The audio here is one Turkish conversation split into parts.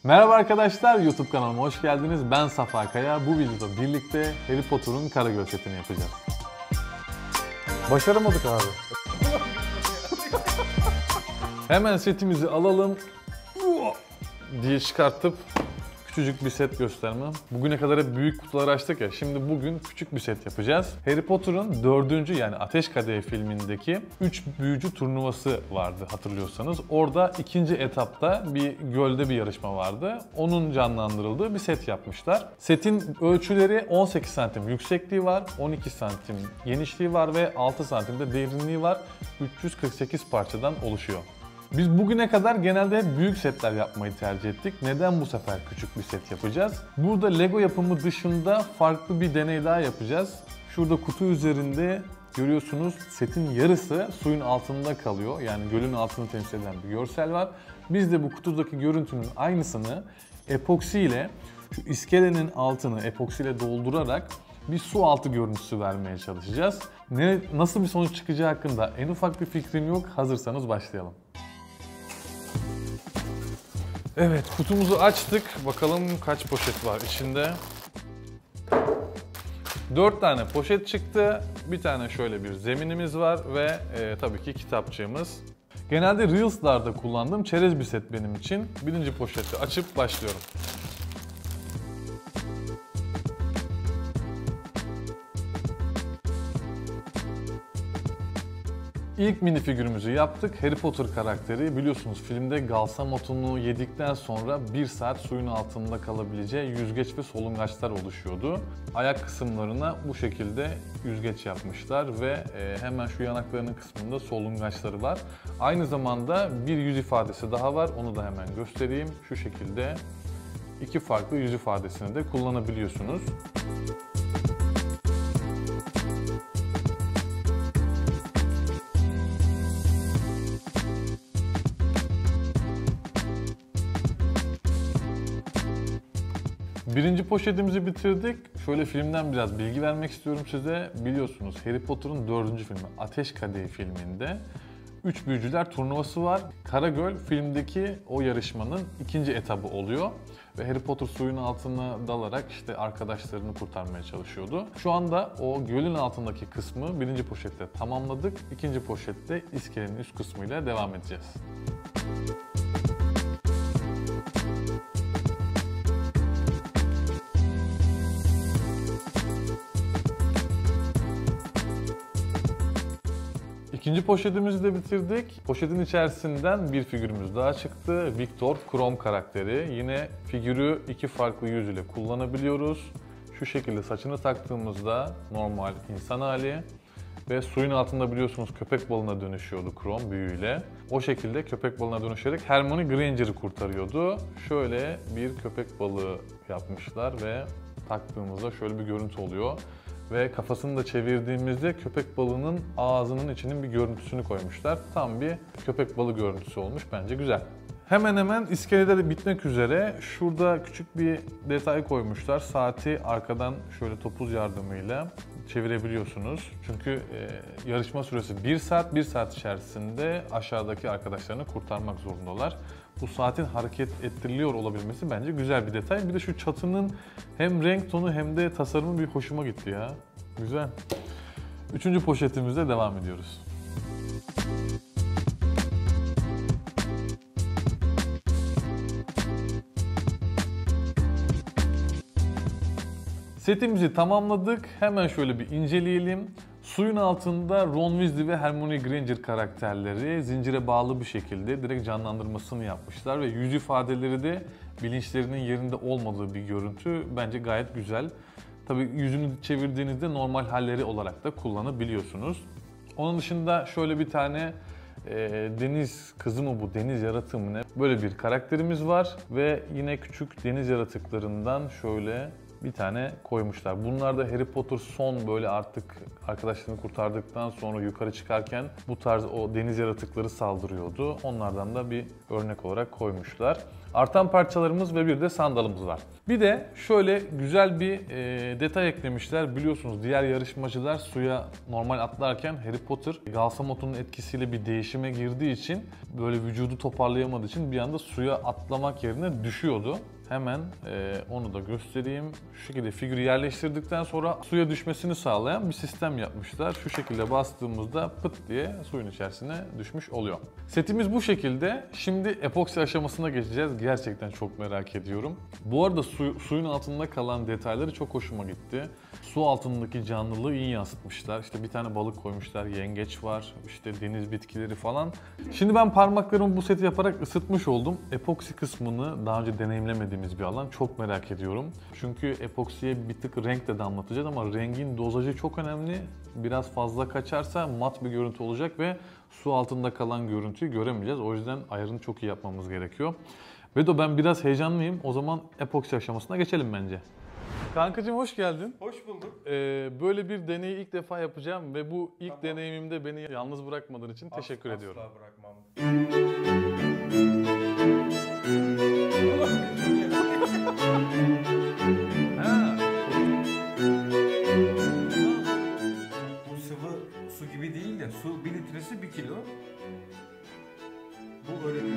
Merhaba arkadaşlar, YouTube kanalıma hoş geldiniz. Ben Safa Kaya. Bu videoda birlikte Harry Potter'ın Karagöl setini yapacağız. Başaramadık abi. Hemen setimizi alalım diye çıkartıp küçücük bir set göstermem. Bugüne kadar hep büyük kutular açtık ya. Şimdi bugün küçük bir set yapacağız. Harry Potter'ın 4. yani Ateş Kadehi filmindeki 3 büyücü turnuvası vardı hatırlıyorsanız. Orada ikinci etapta bir gölde bir yarışma vardı. Onun canlandırıldığı bir set yapmışlar. Setin ölçüleri 18 santim yüksekliği var, 12 santim genişliği var ve 6 santimde derinliği var. 348 parçadan oluşuyor. Biz bugüne kadar genelde hep büyük setler yapmayı tercih ettik. Neden bu sefer küçük bir set yapacağız? Burada Lego yapımı dışında farklı bir deney daha yapacağız. Şurada kutu üzerinde görüyorsunuz setin yarısı suyun altında kalıyor. Yani gölün altını temsil eden bir görsel var. Biz de bu kutudaki görüntünün aynısını epoksi ile şu iskelenin altını epoksi ile doldurarak bir su altı görüntüsü vermeye çalışacağız. Nasıl bir sonuç çıkacağı hakkında en ufak bir fikrim yok. Hazırsanız başlayalım. Evet, kutumuzu açtık. Bakalım kaç poşet var içinde. 4 tane poşet çıktı. Bir tane şöyle bir zeminimiz var ve tabii ki kitapçığımız. Genelde Reels'larda kullandığım çerez bir set benim için. Birinci poşeti açıp başlıyorum. İlk mini figürümüzü yaptık. Harry Potter karakteri biliyorsunuz filmde Galsamot'unu yedikten sonra 1 saat suyun altında kalabileceği yüzgeç ve solungaçlar oluşuyordu. Ayak kısımlarına bu şekilde yüzgeç yapmışlar ve hemen şu yanaklarının kısmında solungaçları var. Aynı zamanda bir yüz ifadesi daha var. Onu da hemen göstereyim. Şu şekilde 2 farklı yüz ifadesini de kullanabiliyorsunuz. Birinci poşetimizi bitirdik. Şöyle filmden biraz bilgi vermek istiyorum size. Biliyorsunuz Harry Potter'ın 4. filmi Ateş Kadehi filminde 3 büyücüler turnuvası var. Karagöl filmdeki o yarışmanın ikinci etabı oluyor. Ve Harry Potter suyun altına dalarak işte arkadaşlarını kurtarmaya çalışıyordu. Şu anda o gölün altındaki kısmı birinci poşette tamamladık. İkinci poşette iskelenin üst kısmıyla devam edeceğiz. İkinci poşetimizi de bitirdik. Poşetin içerisinden bir figürümüz daha çıktı. Viktor Krum karakteri. Yine figürü 2 farklı yüz ile kullanabiliyoruz. Şu şekilde saçını taktığımızda normal insan hali ve suyun altında biliyorsunuz köpek balığına dönüşüyordu Krum büyüyle. O şekilde köpek balığına dönüşerek Hermione Granger'ı kurtarıyordu. Şöyle bir köpek balığı yapmışlar ve taktığımızda şöyle bir görüntü oluyor. Ve kafasını da çevirdiğimizde köpek balığının ağzının içinin bir görüntüsünü koymuşlar. Tam bir köpek balığı görüntüsü olmuş. Bence güzel. Hemen hemen iskelede de bitmek üzere. Şurada küçük bir detay koymuşlar. Saati arkadan şöyle topuz yardımıyla çevirebiliyorsunuz. Çünkü yarışma süresi 1 saat. 1 saat içerisinde aşağıdaki arkadaşlarını kurtarmak zorundalar. Bu saatin hareket ettiriliyor olabilmesi bence güzel bir detay. Bir de şu çatının hem renk tonu hem de tasarımı bir hoşuma gitti ya. Güzel. 3. poşetimizle devam ediyoruz. Setimizi tamamladık. Hemen şöyle bir inceleyelim. Suyun altında Ron Weasley ve Hermione Granger karakterleri zincire bağlı bir şekilde direkt canlandırmasını yapmışlar ve yüz ifadeleri de bilinçlerinin yerinde olmadığı bir görüntü. Bence gayet güzel. Tabii yüzünü çevirdiğinizde normal halleri olarak da kullanabiliyorsunuz. Onun dışında şöyle bir tane deniz kızı mı bu, deniz yaratığı mı ne? Böyle bir karakterimiz var ve yine küçük deniz yaratıklarından şöyle bir tane koymuşlar. Bunlar da Harry Potter son böyle artık arkadaşlarını kurtardıktan sonra yukarı çıkarken bu tarz o deniz yaratıkları saldırıyordu. Onlardan da bir örnek olarak koymuşlar. Artan parçalarımız ve bir de sandalımız var. Bir de şöyle güzel bir detay eklemişler. Biliyorsunuz diğer yarışmacılar suya normal atlarken Harry Potter Galsamoto'nun etkisiyle bir değişime girdiği için böyle vücudu toparlayamadığı için bir anda suya atlamak yerine düşüyordu. Hemen onu da göstereyim. Şu şekilde figürü yerleştirdikten sonra suya düşmesini sağlayan bir sistem yapmışlar. Şu şekilde bastığımızda pıt diye suyun içerisine düşmüş oluyor. Setimiz bu şekilde. Şimdi epoksi aşamasına geçeceğiz. Gerçekten çok merak ediyorum. Bu arada suyun altında kalan detayları çok hoşuma gitti. Su altındaki canlılığı iyi yansıtmışlar. İşte bir tane balık koymuşlar, yengeç var, işte deniz bitkileri falan. Şimdi ben parmaklarımı bu seti yaparak ısıtmış oldum. Epoksi kısmını daha önce deneyimlemediğimiz bir alan. Çok merak ediyorum. Çünkü epoksiye bir tık renk de damlatacağız ama rengin dozajı çok önemli. Biraz fazla kaçarsa mat bir görüntü olacak ve su altında kalan görüntüyü göremeyeceğiz. O yüzden ayarını çok iyi yapmamız gerekiyor. Vedo, ben biraz heyecanlıyım. O zaman epoksi aşamasına geçelim bence. Kankacığım hoş geldin. Hoş bulduk. Böyle bir deneyi ilk defa yapacağım ve bu ilk deneyimimde beni yalnız bırakmadığın için teşekkür ediyorum. Asla bırakmam. Ha. Bu sıvı su gibi değil de su 1 litresi 1 kilo. Bu öyle değil.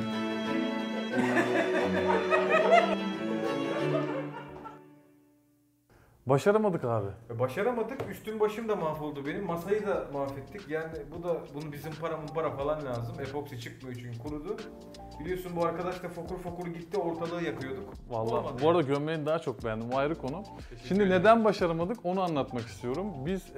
Başaramadık abi. Başaramadık. Üstüm başım da mahvoldu benim. Masayı da mahvettik. Yani bunu bizim para falan lazım. Epoksi çıkmıyor çünkü kurudu. Biliyorsun bu arkadaş da fokur fokur gitti, ortalığı yakıyorduk. Vallahi Olmadı bu arada gömleğini daha çok beğendim. O ayrı konu. Şimdi neden başaramadık onu anlatmak istiyorum. Biz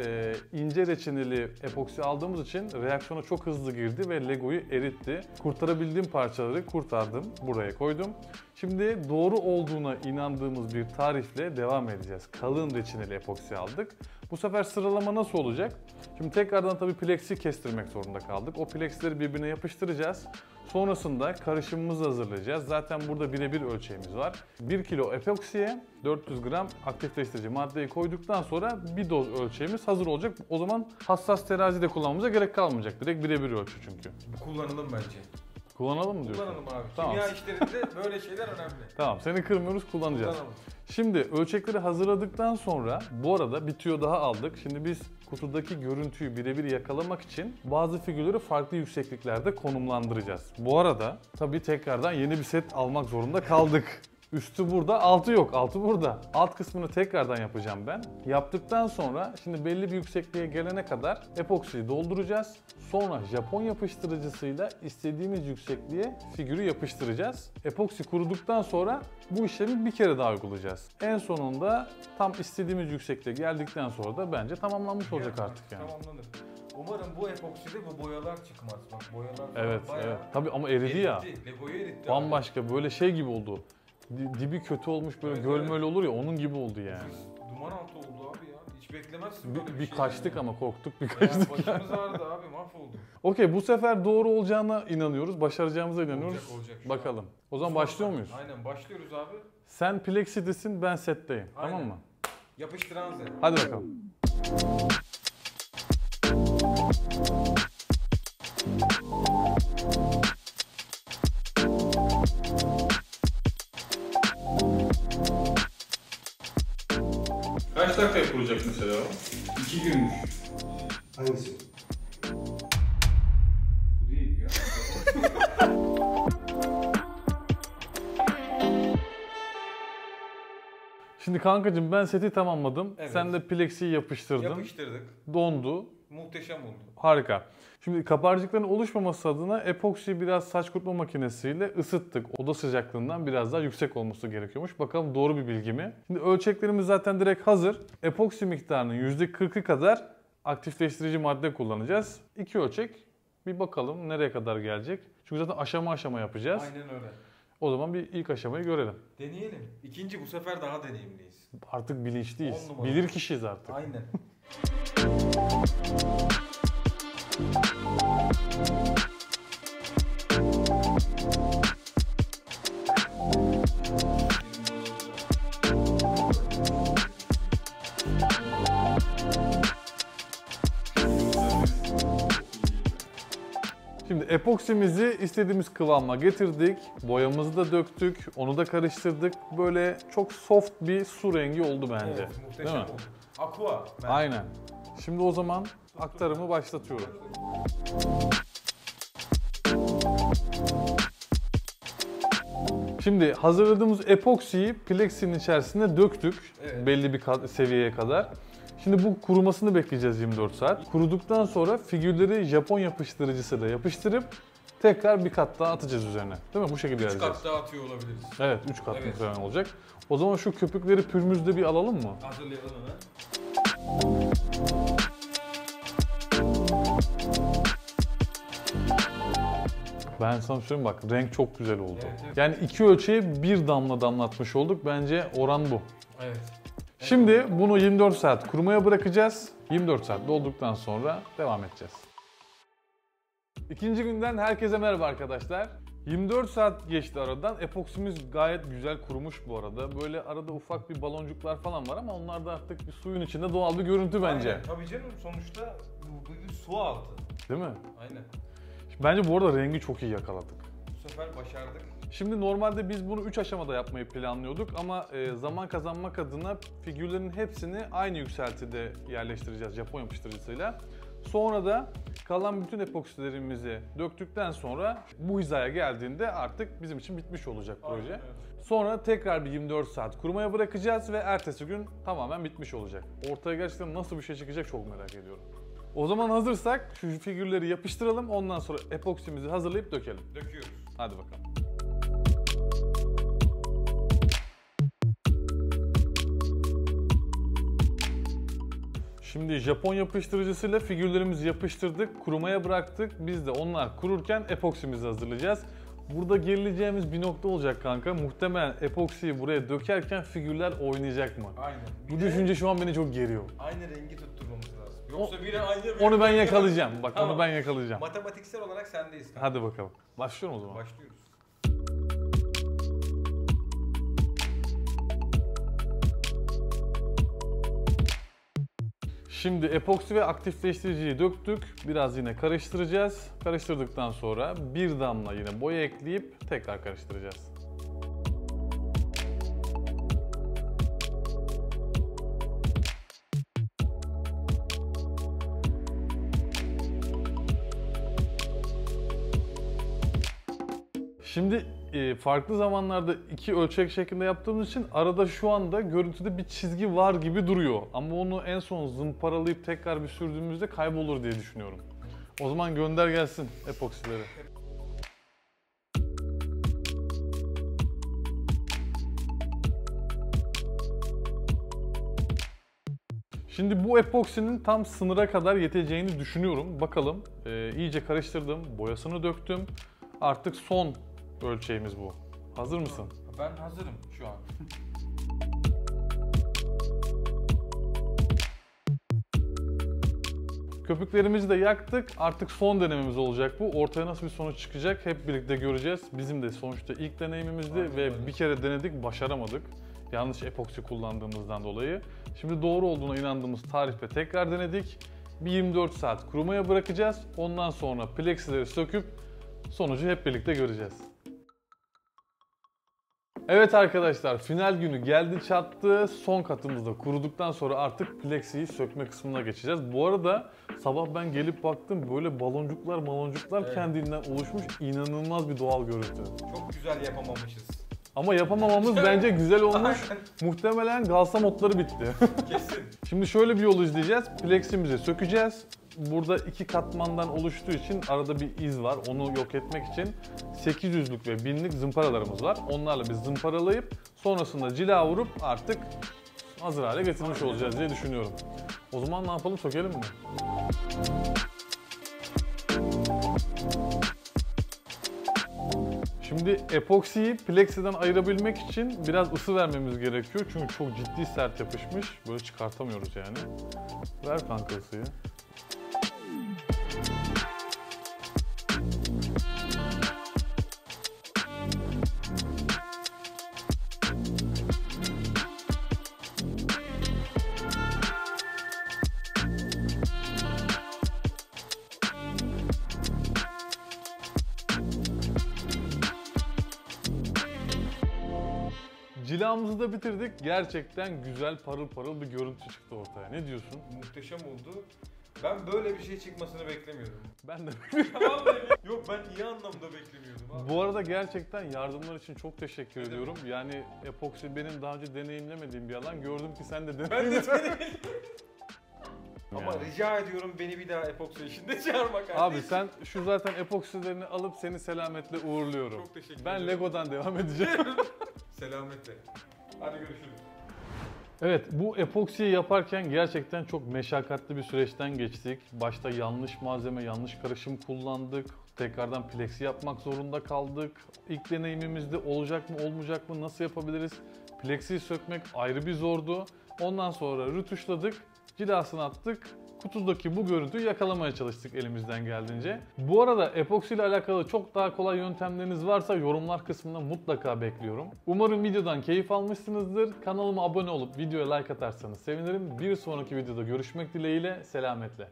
ince reçineli epoksi aldığımız için reaksiyona çok hızlı girdi ve Lego'yu eritti. Kurtarabildiğim parçaları kurtardım. Buraya koydum. Şimdi doğru olduğuna inandığımız bir tarifle devam edeceğiz. Kalın reçineli epoksi aldık. Bu sefer sıralama nasıl olacak? Şimdi tekrardan tabii plexi kestirmek zorunda kaldık. O plexleri birbirine yapıştıracağız. Sonrasında karışımımızı hazırlayacağız. Zaten burada birebir ölçeğimiz var. 1 kilo epoksiye 400 gram aktifleştirici maddeyi koyduktan sonra bir doz ölçeğimiz hazır olacak. O zaman hassas terazi de kullanmamıza gerek kalmayacak. Direkt birebir ölçü çünkü. Kullanalım bence. Kullanalım mı diyorsun? Kullanalım abi. Tamam. Kimya işlerinde böyle şeyler önemli. Tamam, seni kırmıyoruz, kullanacağız. Kullanalım. Şimdi ölçekleri hazırladıktan sonra bu arada bir tüyo daha aldık. Şimdi biz kutudaki görüntüyü birebir yakalamak için bazı figürleri farklı yüksekliklerde konumlandıracağız. Bu arada tabii tekrardan yeni bir set almak zorunda kaldık. Üstü burada, altı yok. Altı burada. Alt kısmını tekrardan yapacağım ben. Yaptıktan sonra şimdi belli bir yüksekliğe gelene kadar epoksiyi dolduracağız. Sonra Japon yapıştırıcısıyla istediğimiz yüksekliğe figürü yapıştıracağız. Epoksi kuruduktan sonra bu işlemi bir kere daha uygulayacağız. En sonunda tam istediğimiz yüksekliğe geldikten sonra da bence tamamlanmış olacak artık yani. Tamamlanır. Umarım bu epokside bu boyalar çıkmaz. Bak boyalar falan Evet, bayağı evet. Tabii ama eridi ya. Lego'yu eritti. Bambaşka böyle şey gibi oldu. Dibi kötü olmuş böyle Evet, göl möl olur ya, onun gibi oldu yani. Duman altı oldu abi ya. Hiç beklemezsin böyle Bir şey kaçtık yani. ama korktuk bir Ya kaçtık. başımız ağrıdı abi, mahvolduk. Okey, bu sefer doğru olacağına inanıyoruz. Başaracağımıza inanıyoruz. Olacak. Bakalım. O zaman başlıyor muyuz? Aynen başlıyoruz abi. Sen Plexi'desin, ben setteyim. Aynen. Tamam mı? Yapıştıran Z. Hadi bakalım. Kaç dakika kuracak mesela o? 2 günmüş. Hangisi? Bu değil ya. Şimdi kankacığım ben seti tamamladım. Evet. Sen de Plexi'yi yapıştırdın. Yapıştırdık. Dondu. Muhteşem oldu. Harika. Şimdi kabarcıkların oluşmaması adına epoksiyi biraz saç kurutma makinesiyle ısıttık. Oda sıcaklığından biraz daha yüksek olması gerekiyormuş. Bakalım doğru bir bilgi mi? Şimdi ölçeklerimiz zaten direkt hazır. Epoksi miktarının %40'ı kadar aktifleştirici madde kullanacağız. 2 ölçek. Bir bakalım nereye kadar gelecek. Çünkü zaten aşama aşama yapacağız. Aynen öyle. O zaman bir ilk aşamayı görelim. Deneyelim. İkinci bu sefer daha deneyimliyiz. Artık bilinçliyiz. 10 numara. Bilir kişiyiz artık. Aynen. Şimdi Şimdi epoksimizi istediğimiz kıvama getirdik. Boyamızı da döktük. Onu da karıştırdık. Böyle çok soft bir su rengi oldu bence. Evet, muhteşem Değil mi? oldu. Aqua. bence. Aynen. Şimdi o zaman aktarımı başlatıyorum. Şimdi hazırladığımız epoksiyi plexinin içerisine döktük. Evet. Belli bir seviyeye kadar. Şimdi bu kurumasını bekleyeceğiz 24 saat. Kuruduktan sonra figürleri Japon yapıştırıcısıyla yapıştırıp tekrar bir kat daha atacağız üzerine. Değil mi? Bu şekilde 3 yapacağız. kat daha atıyor olabiliriz. Evet, 3 kat Evet. muhtemelen olacak. O zaman şu köpükleri pürmüzde bir alalım mı? Hazırlayalım hemen. Ben sana söyleyeyim bak, renk çok güzel oldu. Evet, evet. Yani iki ölçeğe bir damla damlatmış olduk. Bence oran bu. Evet. Şimdi bunu 24 saat kurumaya bırakacağız. 24 saat dolduktan sonra devam edeceğiz. İkinci günden herkese merhaba arkadaşlar. 24 saat geçti aradan. Epoksimiz gayet güzel kurumuş bu arada. Böyle arada ufak bir baloncuklar falan var ama onlar da artık bir suyun içinde doğal bir görüntü bence. Aynen. Tabii canım, sonuçta bu bir su altı. Değil mi? Aynen. Bence bu arada rengi çok iyi yakaladık. Bu sefer başardık. Şimdi normalde biz bunu 3 aşamada yapmayı planlıyorduk ama zaman kazanmak adına figürlerin hepsini aynı yükseltide yerleştireceğiz Japon yapıştırıcısıyla. Sonra da kalan bütün epoksilerimizi döktükten sonra bu hizaya geldiğinde artık bizim için bitmiş olacak proje. Aynen öyle. Sonra tekrar bir 24 saat kurumaya bırakacağız ve ertesi gün tamamen bitmiş olacak. Ortaya gerçekten nasıl bir şey çıkacak çok merak ediyorum. O zaman hazırsak şu figürleri yapıştıralım, ondan sonra epoksimizi hazırlayıp dökelim. Döküyoruz. Hadi bakalım. Şimdi Japon yapıştırıcısıyla figürlerimizi yapıştırdık, kurumaya bıraktık. Biz de onlar kururken epoksimizi hazırlayacağız. Burada gerileceğimiz bir nokta olacak kanka. Muhtemelen epoksiyi buraya dökerken figürler oynayacak mı? Aynen. Bu düşünce şu an beni çok geriyor. Aynı rengi tutturmamız lazım. Yoksa biri aynı Onu ben yakalayacağım. Bak Tamam. onu ben yakalayacağım. Matematiksel olarak sendeyiz kanka. Hadi bakalım. Başlıyorum o zaman. Başlıyoruz. Şimdi epoksi ve aktifleştiriciyi döktük. Biraz yine karıştıracağız. Karıştırdıktan sonra bir damla yine boya ekleyip tekrar karıştıracağız. Şimdi farklı zamanlarda iki ölçek şeklinde yaptığımız için arada şu anda görüntüde bir çizgi var gibi duruyor. Ama onu en son zımparalayıp tekrar bir sürdüğümüzde kaybolur diye düşünüyorum. O zaman gönder gelsin epoksileri. Şimdi bu epoksinin tam sınıra kadar yeteceğini düşünüyorum. Bakalım. İyice karıştırdım, boyasını döktüm. Artık son ölçeğimiz bu. Hazır mısın? Ben hazırım şu an. Köpüklerimizi de yaktık. Artık son denememiz olacak bu. Ortaya nasıl bir sonuç çıkacak hep birlikte göreceğiz. Bizim de sonuçta ilk deneyimimizdi Aynen ve öyle. bir kere denedik, başaramadık. Yanlış epoksi kullandığımızdan dolayı. Şimdi doğru olduğuna inandığımız tarifle tekrar denedik. Bir 24 saat kurumaya bırakacağız. Ondan sonra plexileri söküp sonucu hep birlikte göreceğiz. Evet arkadaşlar, final günü geldi çattı. Son katımızda kuruduktan sonra artık plexiyi sökme kısmına geçeceğiz. Bu arada sabah ben gelip baktım, böyle baloncuklar Evet. kendinden oluşmuş, inanılmaz bir doğal görüntü. Çok güzel yapamamışız. Ama yapamamamız bence güzel olmuş. Muhtemelen galsamotları bitti. Kesin. Şimdi şöyle bir yol izleyeceğiz. Pleximizi sökeceğiz. Burada iki katmandan oluştuğu için arada bir iz var. Onu yok etmek için 800'lük ve 1000'lik zımparalarımız var. Onlarla biz zımparalayıp sonrasında cila vurup artık hazır hale getirmiş olacağız diye düşünüyorum. O zaman ne yapalım, sökelim mi? Şimdi epoksiyi plexiden ayırabilmek için biraz ısı vermemiz gerekiyor. Çünkü çok ciddi sert yapışmış. Böyle çıkartamıyoruz yani. Ver kanka ısıyı. Cilamızı da bitirdik. Gerçekten güzel parıl parıl bir görüntü çıktı ortaya. Ne diyorsun? Muhteşem oldu. Ben böyle bir şey çıkmasını beklemiyordum. Ben de. Vallahi yok, ben iyi anlamda beklemiyordum abi. Bu arada gerçekten yardımlar için çok teşekkür ediyorum. Yani epoksi benim daha önce deneyimlemediğim bir alan. Gördüm ki sen de Ben de deneyimledin. Ama Yani. rica ediyorum beni bir daha epoksi işinde çağırma kardeşim. Abi sen şu zaten epoksilerini alıp seni selametle uğurluyorum. Çok teşekkür Ben ederim. Lego'dan devam edeceğim. Selametle. Hadi görüşürüz. Evet, bu epoksiyi yaparken gerçekten çok meşakkatli bir süreçten geçtik. Başta yanlış malzeme, yanlış karışım kullandık. Tekrardan plexi yapmak zorunda kaldık. İlk deneyimimizde olacak mı, olmayacak mı, nasıl yapabiliriz? Plexiyi sökmek ayrı bir zordu. Ondan sonra rötuşladık, cilasını attık. Kutudaki bu görüntüyü yakalamaya çalıştık elimizden geldiğince. Bu arada epoksi ile alakalı çok daha kolay yöntemleriniz varsa yorumlar kısmında mutlaka bekliyorum. Umarım videodan keyif almışsınızdır. Kanalıma abone olup videoya like atarsanız sevinirim. Bir sonraki videoda görüşmek dileğiyle, selametle.